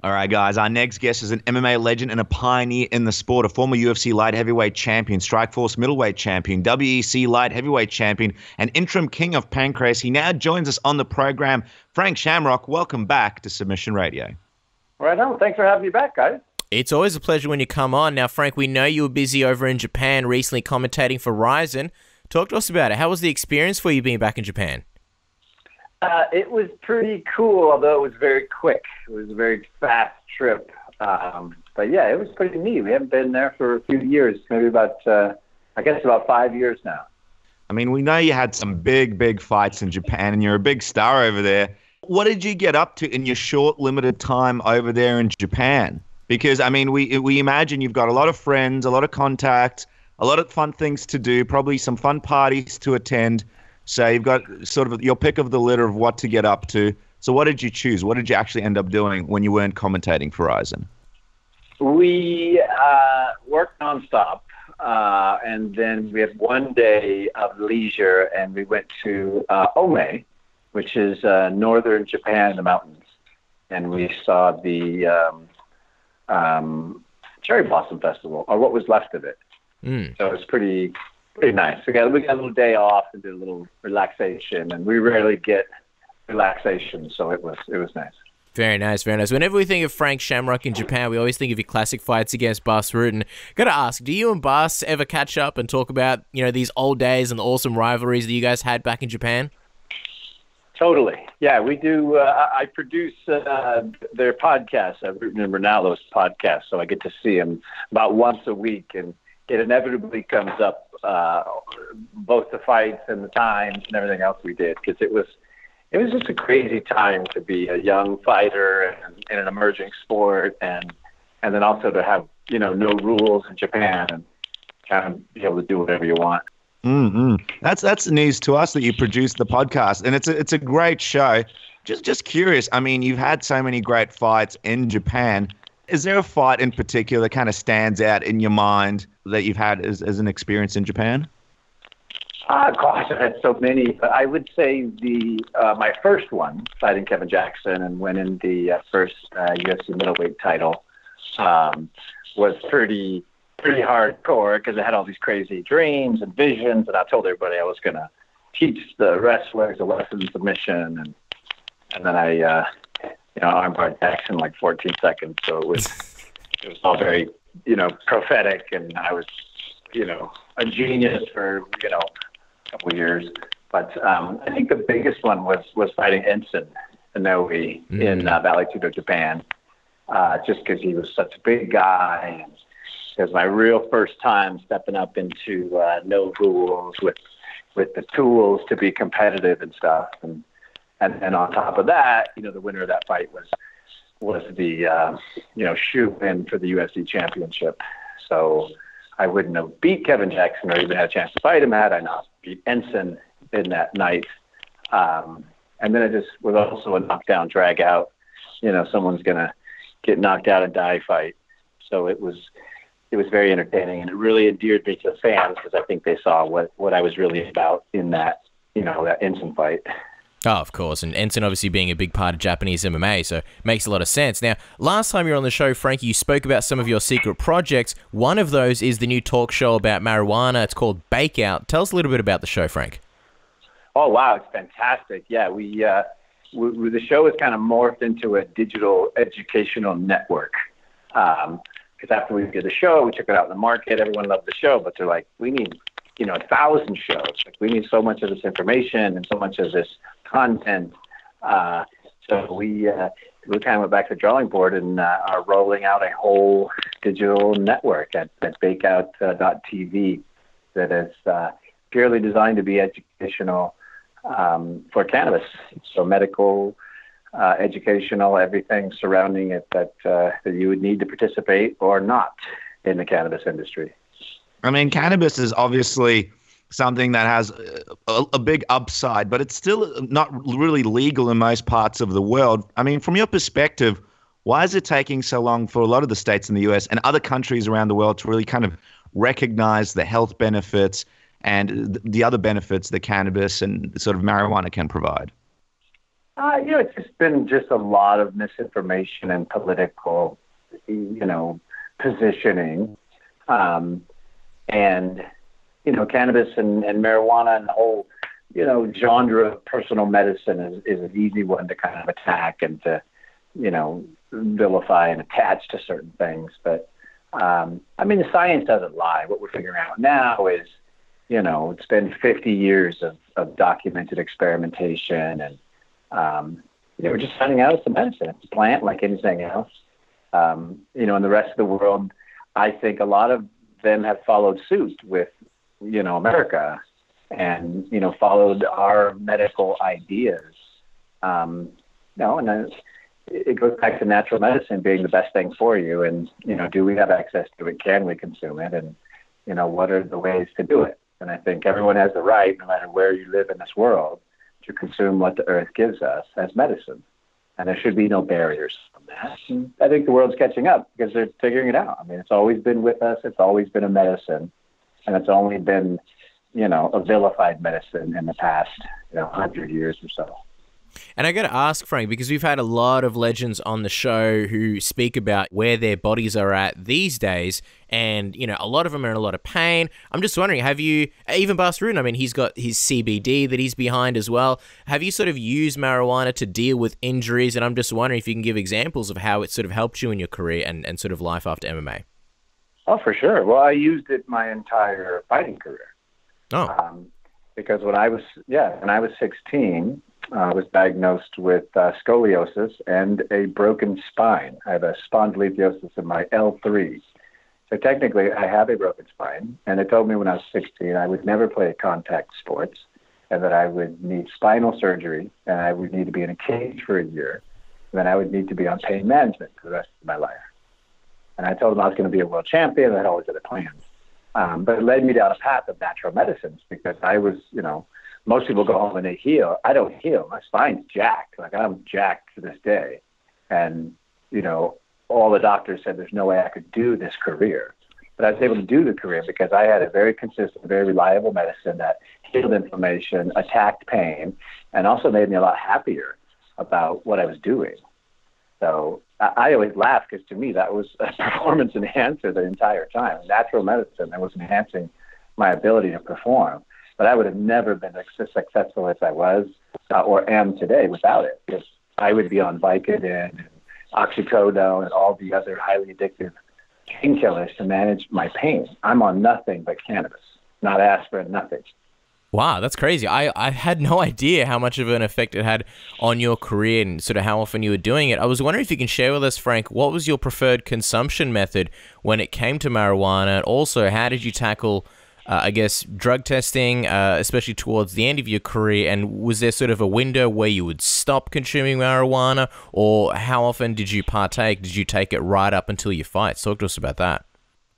All right, guys. Our next guest is an MMA legend and a pioneer in the sport, a former UFC light heavyweight champion, Strikeforce middleweight champion, WEC light heavyweight champion, and interim king of pancreas. He now joins us on the program. Frank Shamrock, welcome back to Submission Radio. Right on. Thanks for having me back, guys. It's always a pleasure when you come on. Now, Frank, we know you were busy over in Japan recently commentating for Ryzen. Talk to us about it. How was the experience for you being back in Japan? It was pretty cool, although it was very quick. It was a very fast trip. But yeah, it was pretty neat. We haven't been there for a few years, maybe about 5 years now. I mean, we know you had some big fights in Japan, and you're a big star over there. What did you get up to in your short, limited time over there in Japan? Because, I mean, we imagine you've got a lot of friends, a lot of contacts, a lot of fun things to do, probably some fun parties to attend. So you've got sort of your pick of the litter of what to get up to. So what did you choose? What did you actually end up doing when you weren't commentating for Ryzen? We worked nonstop, and then we had one day of leisure, and we went to Ome, which is northern Japan in the mountains, and we saw the Cherry Blossom Festival, or what was left of it. So it was pretty nice. We got a little day off and did a little relaxation, and we rarely get relaxation, so it was nice. Very nice, very nice. Whenever we think of Frank Shamrock in Japan, we always think of your classic fights against Bas Rutten. Got to ask, do you and Bas ever catch up and talk about, these old days and the awesome rivalries that you guys had back in Japan? Totally. Yeah, we do. I produce their podcast, Rutten and Ronaldo's podcast, so I get to see him about once a week, and it inevitably comes up, both the fights and the times and everything else we did, because it was just a crazy time to be a young fighter in an emerging sport, and then also to have no rules in Japan and kind of be able to do whatever you want. That's news to us that you produced the podcast, and it's a great show. Just curious. I mean, you've had so many great fights in Japan. Is there a fight in particular that kind of stands out in your mind that you've had as an experience in Japan? Gosh, I've had so many. But I would say my first one, fighting Kevin Jackson and winning the first UFC middleweight title, was pretty hardcore, because I had all these crazy dreams and visions, and I told everybody I was going to teach the wrestlers a lesson submission, and then I armbar Jackson in like 14 seconds. So it was all very, prophetic, and I was, a genius for, a couple of years. But I think the biggest one was fighting Ensign Inoue in Valley Tudo, Japan, just because he was such a big guy, and it was my real first time stepping up into no rules with the tools to be competitive and stuff. And on top of that, the winner of that fight was the shoe-in for the UFC championship. So I wouldn't have beat Kevin Jackson or even had a chance to fight him had I not beat Ensign in that night. And then it just was also a knockdown, drag out. Someone's gonna get knocked out and die fight. So it was very entertaining, and it really endeared me to the fans, because I think they saw what I was really about in that that Ensign fight. Oh, of course, and Ensign obviously being a big part of Japanese MMA, so it makes a lot of sense. Now, last time you were on the show, Frankie, you spoke about some of your secret projects. One of those is the new talk show about marijuana. It's called Bake Out. Tell us a little bit about the show, Frank. Oh, wow, it's fantastic. Yeah, the show has kind of morphed into a digital educational network. Because after we did the show, we took it out in the market. Everyone loved the show, but they're like, we need 1,000 shows. Like, we need so much of this information and so much of this content. So we kind of went back to the drawing board and are rolling out a whole digital network at bakeout.tv that is purely designed to be educational for cannabis. So medical, educational, everything surrounding it that you would need to participate or not in the cannabis industry. I mean, cannabis is obviously something that has a big upside, but it's still not really legal in most parts of the world. I mean, from your perspective, why is it taking so long for a lot of the states in the US and other countries around the world to really kind of recognize the health benefits and the other benefits that cannabis and sort of marijuana can provide? It's just been a lot of misinformation and political, positioning. And, cannabis and marijuana and the whole, genre of personal medicine is an easy one to kind of attack and to, vilify and attach to certain things. But, the science doesn't lie. What we're figuring out now is, it's been 50 years of documented experimentation, and we're just finding out it's a medicine. It's a plant like anything else. In the rest of the world, I think a lot of them have followed suit with, America, and, followed our medical ideas. It goes back to natural medicine being the best thing for you. And, do we have access to it? Can we consume it? And, what are the ways to do it? And I think everyone has the right, no matter where you live in this world, to consume what the earth gives us as medicine. And there should be no barriers on that. And I think the world's catching up because they're figuring it out. It's always been with us. It's always been a medicine. And it's only been, a vilified medicine in the past, 100 years or so. And I got to ask, Frank, because we've had a lot of legends on the show who speak about where their bodies are at these days, and, a lot of them are in a lot of pain. I'm just wondering, have you, even Bas Rutten, he's got his CBD that he's behind as well. Have you sort of used marijuana to deal with injuries? And I'm just wondering if you can give examples of how it sort of helped you in your career and sort of life after MMA. Oh, for sure. Well, I used it my entire fighting career. Oh. Because when I was 16, I was diagnosed with scoliosis and a broken spine. I have a spondylolisthesis in my L3. So technically, I have a broken spine. And they told me when I was 16 I would never play contact sports, and that I would need spinal surgery, and I would need to be in a cage for a year, and then I would need to be on pain management for the rest of my life. And I told them I was going to be a world champion. I had always other plans. But it led me down a path of natural medicines because I was, most people go home and they heal. I don't heal. My spine's jacked. Like, I'm jacked to this day. And, all the doctors said there's no way I could do this career. But I was able to do the career because I had a very consistent, very reliable medicine that healed inflammation, attacked pain, and also made me a lot happier about what I was doing. So I always laugh because to me that was a performance enhancer the entire time. Natural medicine, that was enhancing my ability to perform. But I would have never been as successful as I was or am today without it, because I would be on Vicodin and oxycodone and all the other highly addictive painkillers to manage my pain. I'm on nothing but cannabis, not aspirin, nothing. Wow, that's crazy. I had no idea how much of an effect it had on your career and sort of how often you were doing it. I was wondering if you can share with us, Frank, what was your preferred consumption method when it came to marijuana? And also, how did you tackle, drug testing, especially towards the end of your career? And was there sort of a window where you would stop consuming marijuana? Or how often did you partake? Did you take it right up until your fights? Talk to us about that.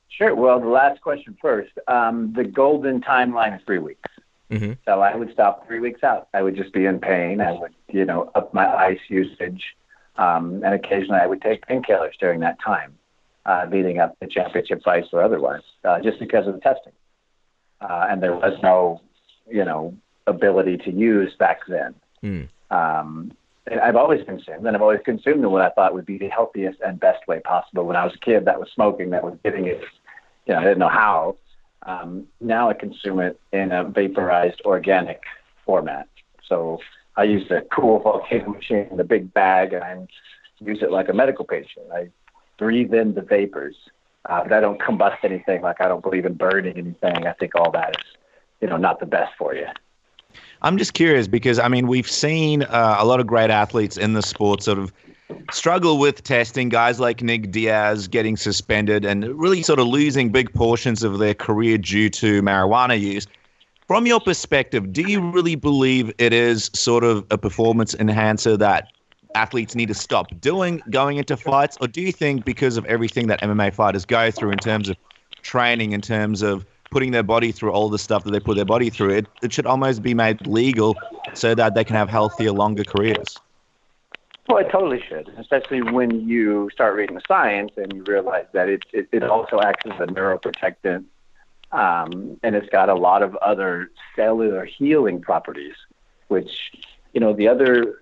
Sure. Well, the last question first. The golden timeline is 3 weeks. Mm-hmm. So I would stop 3 weeks out. I would just be in pain. I would, up my ice usage. And occasionally I would take painkillers during that time, leading up to championship fights or otherwise, just because of the testing. And there was no, ability to use back then. And I've always consumed, and I've always consumed in what I thought would be the healthiest and best way possible. When I was a kid, that was smoking, that was getting it, I didn't know how. Now I consume it in a vaporized organic format. So I use the cool volcano machine, the big bag, and I use it like a medical patient. I breathe in the vapors, but I don't combust anything. Like, I don't believe in burning anything. I think all that is, not the best for you. I'm just curious because, we've seen a lot of great athletes in the sport sort of struggle with testing, guys like Nick Diaz getting suspended and really sort of losing big portions of their career due to marijuana use. From your perspective, do you really believe it is sort of a performance enhancer that athletes need to stop doing going into fights? Or do you think because of everything that MMA fighters go through in terms of training, in terms of putting their body through all the stuff that they put their body through, it should almost be made legal so that they can have healthier, longer careers? Well, it totally should, especially when you start reading the science and you realize that it also acts as a neuroprotectant, and it's got a lot of other cellular healing properties, which, the other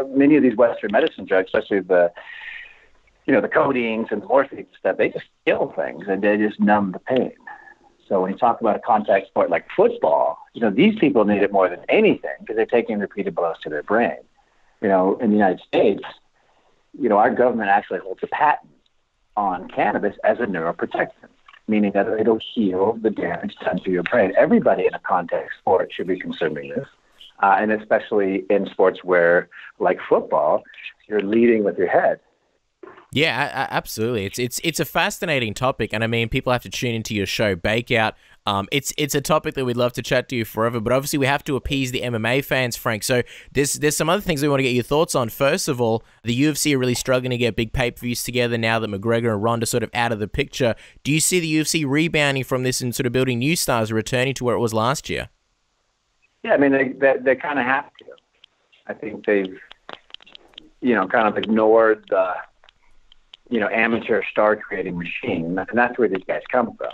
many of these Western medicine drugs, especially the codeines and the morphines, that they just kill things and they just numb the pain. So when you talk about a contact sport like football, these people need it more than anything because they're taking repeated blows to their brain. In the United States, our government actually holds a patent on cannabis as a neuroprotectant, meaning that it'll heal the damage done to your brain. Everybody in a contact sport should be consuming this, and especially in sports where, like football, you're leading with your head. Yeah, absolutely. It's a fascinating topic, and I mean, people have to tune into your show, Bake Out. It's a topic that we'd love to chat to you forever, but obviously we have to appease the MMA fans, Frank. So there's some other things we want to get your thoughts on. First of all, the UFC are really struggling to get big pay-per-views together now that McGregor and Ronda sort of out of the picture. Do you see the UFC rebounding from this and sort of building new stars, returning to where it was last year? Yeah, I mean, they kind of have to. I think they've, kind of ignored the amateur star creating machine, and that's where these guys come from.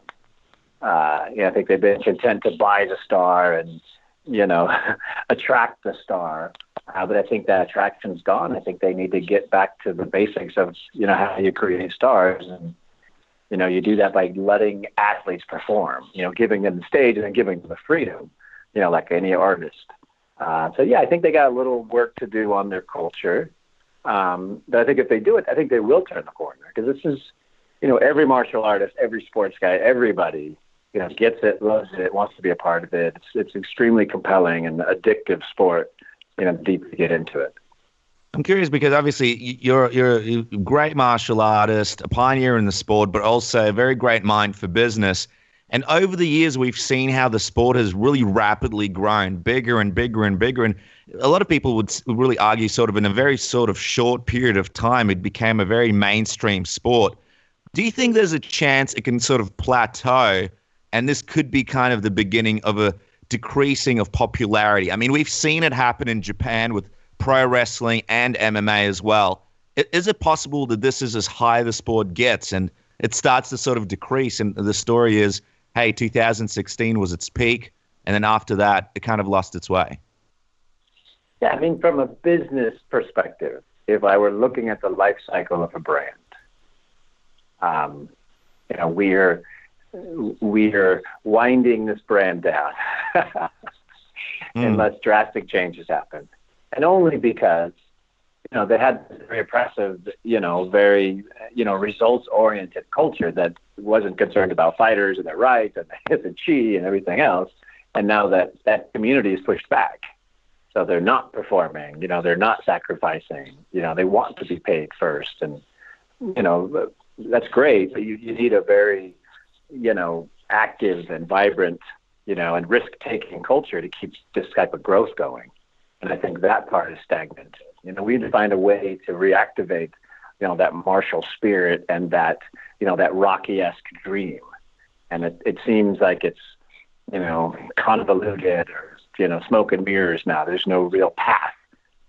I think they've been content to buy the star and, attract the star. But I think that attraction's gone. I think they need to get back to the basics of, how you create stars. And, you do that by letting athletes perform, giving them the stage and then giving them the freedom, like any artist. I think they got a little work to do on their culture. But I think if they do it, I think they will turn the corner, because this is, every martial artist, every sports guy, everybody, gets it, loves it, wants to be a part of it. It's extremely compelling and addictive sport, deep to get into it. I'm curious because obviously you're a great martial artist, a pioneer in the sport, but also a very great mind for business. And over the years, we've seen how the sport has really rapidly grown, bigger and bigger and bigger. And a lot of people would really argue sort of in a very sort of short period of time, it became a very mainstream sport. Do you think there's a chance it can sort of plateau and this could be kind of the beginning of a decreasing of popularity? I mean, we've seen it happen in Japan with pro wrestling and MMA as well. Is it possible that this is as high the sport gets and it starts to sort of decrease? And the story is, hey, 2016 was its peak, and then after that, it kind of lost its way. Yeah, I mean, from a business perspective, if I were looking at the life cycle of a brand, we're winding this brand down unless drastic changes happen. And only because, they had this very oppressive, very, results-oriented culture that wasn't concerned about fighters and their rights and the chi and everything else. And now that community is pushed back. So they're not performing, they're not sacrificing, they want to be paid first. And, that's great, but you need a very, active and vibrant, and risk-taking culture to keep this type of growth going. And I think that part is stagnant. We need to find a way to reactivate, that martial spirit and that, that Rocky-esque dream. And it seems like it's, convoluted or, smoke and mirrors now. There's no real path,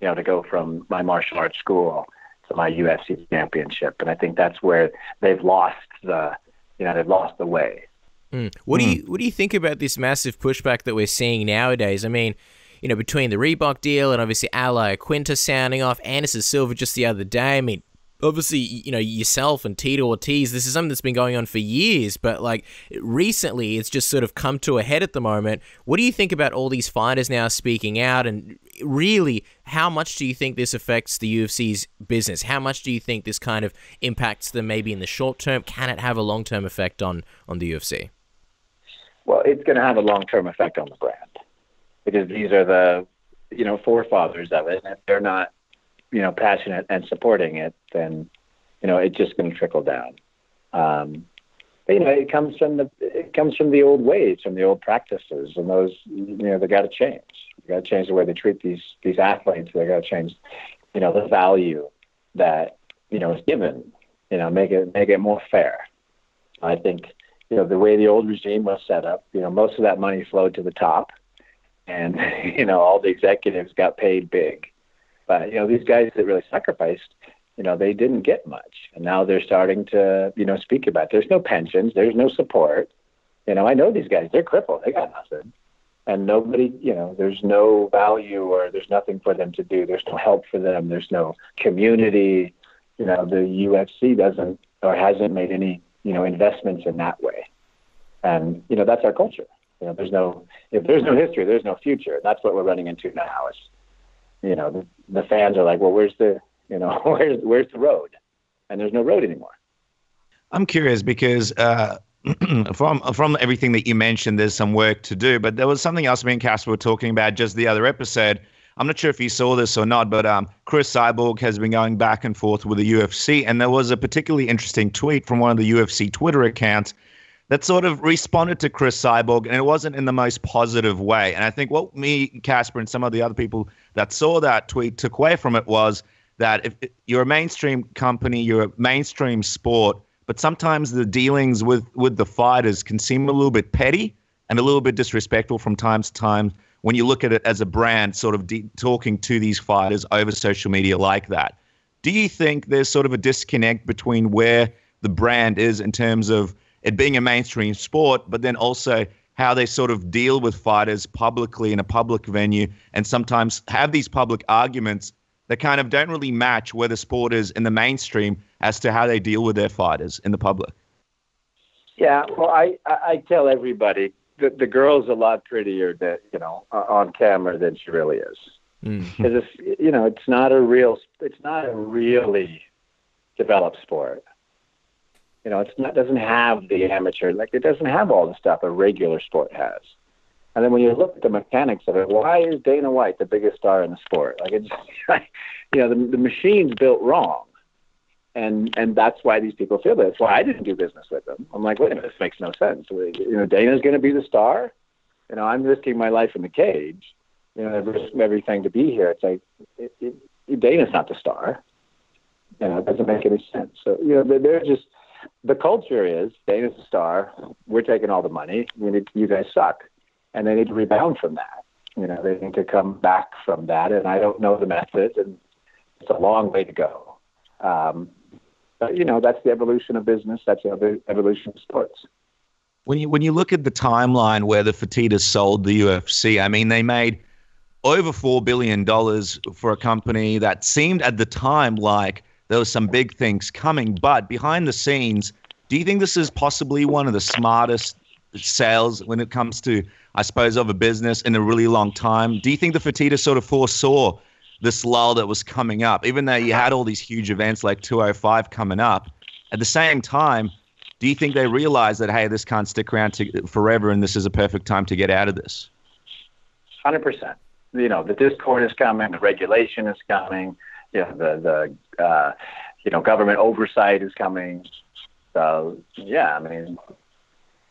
to go from my martial arts school to my UFC championship. And I think that's where they've lost the way. What do you think about this massive pushback that we're seeing nowadays? I mean, between the Reebok deal and obviously Ally Quinta sounding off, Anderson Silva just the other day. I mean, obviously, yourself and Tito Ortiz, this is something that's been going on for years, but like recently it's just sort of come to a head at the moment. What do you think about all these fighters now speaking out, and really, how much do you think this affects the UFC's business? How much do you think this kind of impacts them maybe in the short term? Can it have a long-term effect on the UFC? Well, it's going to have a long-term effect on the brand, because these are the, forefathers of it. And if they're not, passionate and supporting it, then, it's just going to trickle down. But, it comes from the old ways, from the old practices, and those, they got to change. They got to change the way they treat these athletes. They got to change, the value that, is given, make it more fair. I think, the way the old regime was set up, most of that money flowed to the top, and, all the executives got paid big. But, these guys that really sacrificed, they didn't get much. And now they're starting to, speak about it. There's no pensions. There's no support. I know these guys, they're crippled. They got nothing. And nobody, there's no value or there's nothing for them to do. There's no help for them. There's no community. The UFC doesn't or hasn't made any, investments in that way. And, that's our culture. If there's no history, there's no future. And that's what we're running into now is, the fans are like, well, where's the road? And there's no road anymore. I'm curious because from everything that you mentioned, there's some work to do. But there was something else me and Casper were talking about just the other episode. I'm not sure if you saw this or not, but Chris Cyborg has been going back and forth with the UFC. And there was a particularly interesting tweet from one of the UFC Twitter accounts that sort of responded to Chris Cyborg, and it wasn't in the most positive way. And I think what me, Casper, and some of the other people that saw that tweet took away from it was that if you're a mainstream company, you're a mainstream sport, but sometimes the dealings with the fighters can seem a little bit petty and a little bit disrespectful from time to time when you look at it as a brand sort of talking to these fighters over social media like that. Do you think there's sort of a disconnect between where the brand is in terms of it being a mainstream sport, but then also how they sort of deal with fighters publicly in a public venue and sometimes have these public arguments that kind of don't really match where the sport is in the mainstream as to how they deal with their fighters in the public? Yeah, well, I tell everybody that the girl's a lot prettier on camera than she really is. Because it's not a really developed sport. It doesn't have the amateur, it doesn't have all the stuff a regular sport has. And then when you look at the mechanics of it, why is Dana White the biggest star in the sport? The machine's built wrong. And that's why these people feel that. That's why I didn't do business with them. I'm like, wait a minute, this makes no sense. Dana's going to be the star. I'm risking my life in the cage. I risk everything to be here. It's like, Dana's not the star. It doesn't make any sense. So, they're just, the culture is Dana's the star. We're taking all the money. You guys suck. And they need to rebound from that. They need to come back from that. And I don't know the method, and it's a long way to go. But that's the evolution of business. That's the evolution of sports. When you look at the timeline where the Fertitta sold the UFC, I mean, they made over $4 billion for a company that seemed at the time like there was some big things coming. But behind the scenes, do you think this is possibly one of the smartest sales when it comes to, I suppose, of a business in a really long time? Do you think the Fertitta sort of foresaw this lull that was coming up, even though you had all these huge events like 205 coming up? At the same time, do you think they realized that, hey, this can't stick around forever and this is a perfect time to get out of this? 100%. The discord is coming, the regulation is coming, the government oversight is coming. So, yeah, I mean,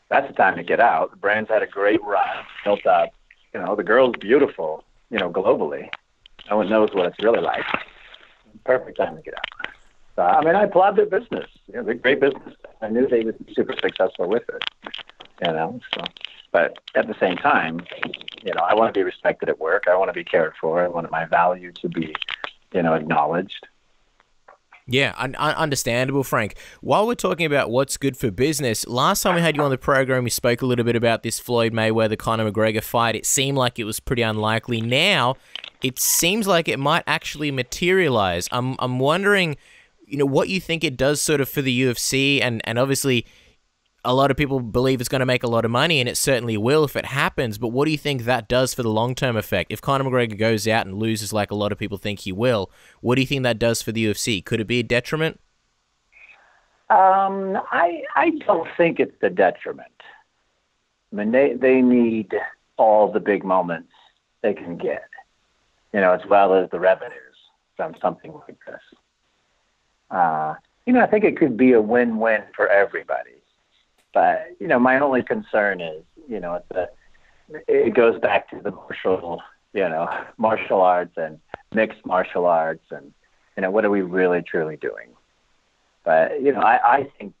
that's the time to get out. The brand's had a great run, built up. The girl's beautiful, globally. No one knows what it's really like. Perfect time to get out. So, I mean, I applaud their business. It's a great business. I knew they would be super successful with it. So, but at the same time, I want to be respected at work. I want to be cared for. I want my value to be, acknowledged. Yeah, understandable, Frank. While we're talking about what's good for business, last time we had you on the program, we spoke a little bit about this Floyd Mayweather, Conor McGregor fight. It seemed like it was pretty unlikely. Now, it seems like it might actually materialize. I'm wondering, what you think it does sort of for the UFC, and obviously a lot of people believe it's going to make a lot of money, and it certainly will if it happens, but what do you think that does for the long-term effect? If Conor McGregor goes out and loses like a lot of people think he will, what do you think that does for the UFC? Could it be a detriment? I don't think it's a detriment. I mean, they need all the big moments they can get, as well as the revenues from something like this. I think it could be a win-win for everybody. But, my only concern is, it goes back to the martial arts and mixed martial arts and, what are we really truly doing? But, I think,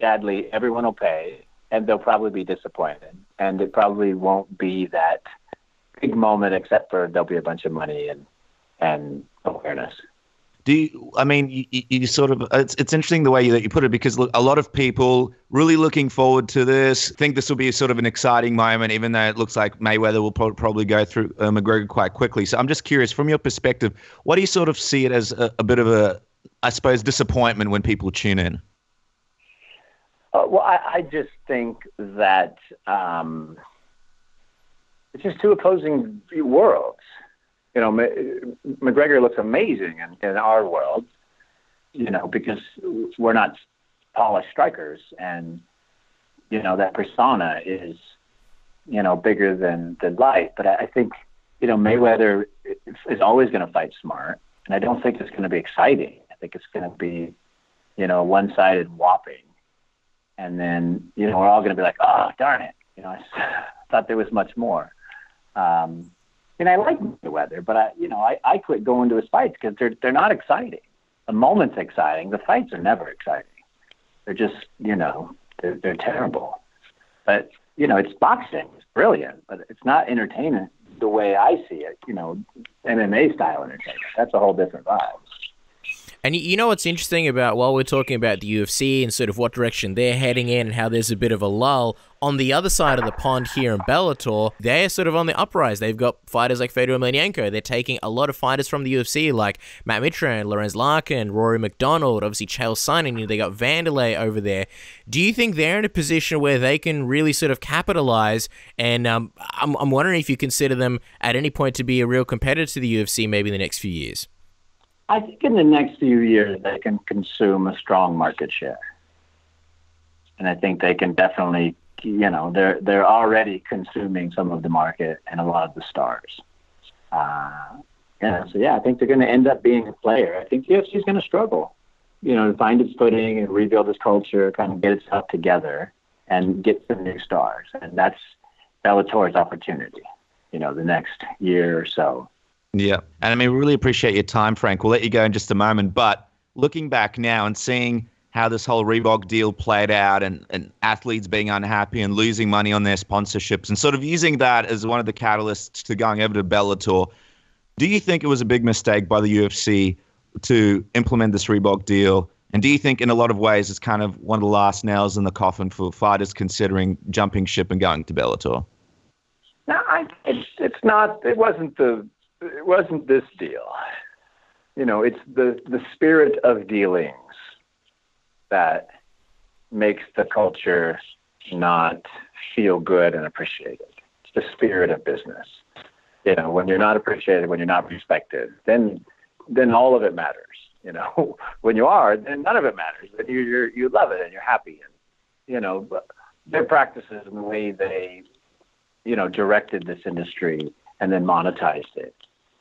sadly, everyone will pay and they'll probably be disappointed. And it probably won't be that big moment except for there'll be a bunch of money and awareness. I mean, you sort of, it's interesting the way that you put it, because look, a lot of people really looking forward to this, think this will be sort of an exciting moment, even though it looks like Mayweather will probably go through McGregor quite quickly. So I'm just curious, from your perspective, what do you sort of see it as a bit of a, I suppose, disappointment when people tune in? Well, I just think that it's just two opposing worlds. You know, McGregor looks amazing in our world, you know, because we're not polished strikers, and, you know, that persona is, you know, bigger than life. But I think, you know, Mayweather is always going to fight smart, and I don't think it's going to be exciting. I think it's going to be, you know, one-sided whopping. And then, you know, we're all going to be like, oh, darn it. You know, I thought there was much more. And I like Mayweather, but I quit going to his fights because they're not exciting. The moment's exciting. The fights are never exciting. They're just, you know, they're terrible. But, you know, it's boxing. It's brilliant, but it's not entertainment the way I see it, you know, MMA style entertainment. That's a whole different vibe. And you know what's interesting about, while we're talking about the UFC and sort of what direction they're heading in and how there's a bit of a lull, on the other side of the pond here in Bellator, they're sort of on the uprise. They've got fighters like Fedor Emelianenko. They're taking a lot of fighters from the UFC like Matt Mitrione, Lorenz Larkin, Rory McDonald, obviously Chael Sonnen. They got Vanderlei over there. Do you think they're in a position where they can really sort of capitalize? And I'm wondering if you consider them at any point to be a real competitor to the UFC maybe in the next few years. I think in the next few years they can consume a strong market share, and I think they can definitely, you know, they're already consuming some of the market and a lot of the stars. I think they're going to end up being a player. I think UFC is going to struggle, you know, to find its footing and rebuild its culture, kind of get itself together and get some new stars, and that's Bellator's opportunity, you know, the next year or so. Yeah. And I mean, we really appreciate your time, Frank. We'll let you go in just a moment. But looking back now and seeing how this whole Reebok deal played out, and athletes being unhappy and losing money on their sponsorships, and sort of using that as one of the catalysts to going over to Bellator, do you think it was a big mistake by the UFC to implement this Reebok deal? And do you think in a lot of ways it's kind of one of the last nails in the coffin for fighters considering jumping ship and going to Bellator? No, it's not. It wasn't this deal. You know, it's the spirit of dealings that makes the culture not feel good and appreciated. It's the spirit of business. You know, when you're not appreciated, when you're not respected, then all of it matters. You know, when you are, then none of it matters. Then you love it and you're happy. And, you know, but their practices and the way they, you know, directed this industry and then monetized it.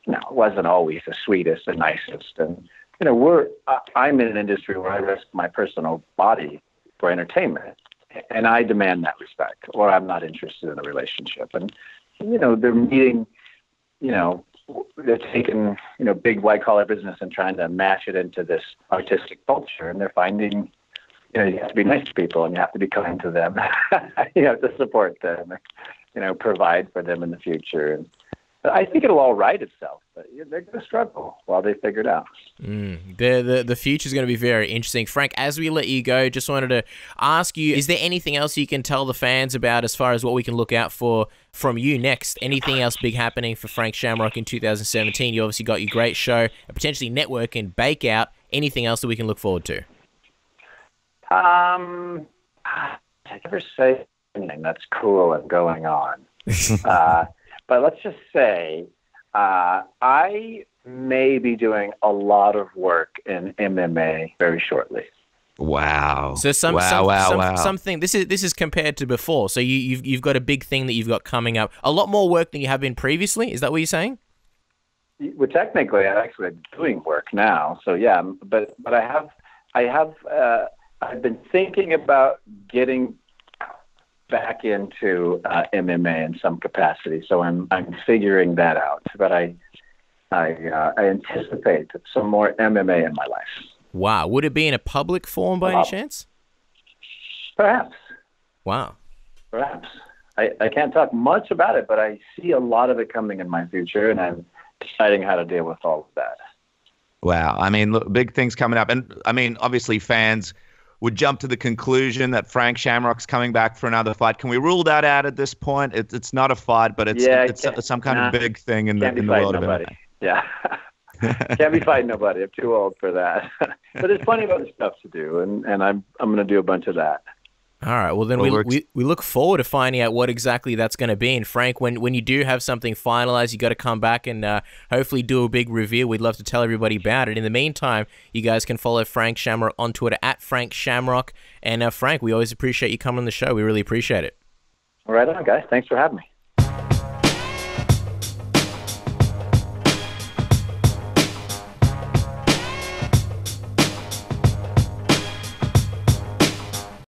No, it wasn't always the sweetest and nicest. And, you know, I'm in an industry where I risk my personal body for entertainment, and I demand that respect, or I'm not interested in a relationship. And, you know, they're meeting, you know, they're taking, you know, big white collar business and trying to mash it into this artistic culture. And they're finding, you know, you have to be nice to people and you have to be kind to them. You have to support them, you know, provide for them in the future. And I think it'll all right itself, but they're going to struggle while they figure it out. The future is going to be very interesting. Frank, as we let you go, just wanted to ask you, is there anything else you can tell the fans about as far as what we can look out for from you next? Anything else big happening for Frank Shamrock in 2017? You obviously got your great show, a potentially network and bake out. Anything else that we can look forward to? I never say anything that's cool and going on. But let's just say I may be doing a lot of work in MMA very shortly. Wow! So something. This is compared to before. So you've got a big thing that you've got coming up. A lot more work than you have been previously. Is that what you're saying? Well, technically, I'm actually doing work now. So yeah, but I've been thinking about getting back into MMA in some capacity, so I'm figuring that out. But I anticipate some more MMA in my life. Wow, would it be in a public forum by any chance? Perhaps. Wow. Perhaps. I can't talk much about it, but I see a lot of it coming in my future, and I'm deciding how to deal with all of that. Wow. I mean, look, big things coming up. And I mean, obviously fans would jump to the conclusion that Frank Shamrock's coming back for another fight. Can we rule that out at this point? It's not a fight, but it's some kind of big thing in the world of MMA. Yeah. Can't be fighting nobody. I'm too old for that. But there's plenty of other stuff to do, and I'm going to do a bunch of that. All right. Well, then we look forward to finding out what exactly that's going to be. And Frank, when you do have something finalized, you got to come back and hopefully do a big reveal. We'd love to tell everybody about it. In the meantime, you guys can follow Frank Shamrock on Twitter at Frank Shamrock. And Frank, we always appreciate you coming on the show. We really appreciate it. All right on, guys. Thanks for having me.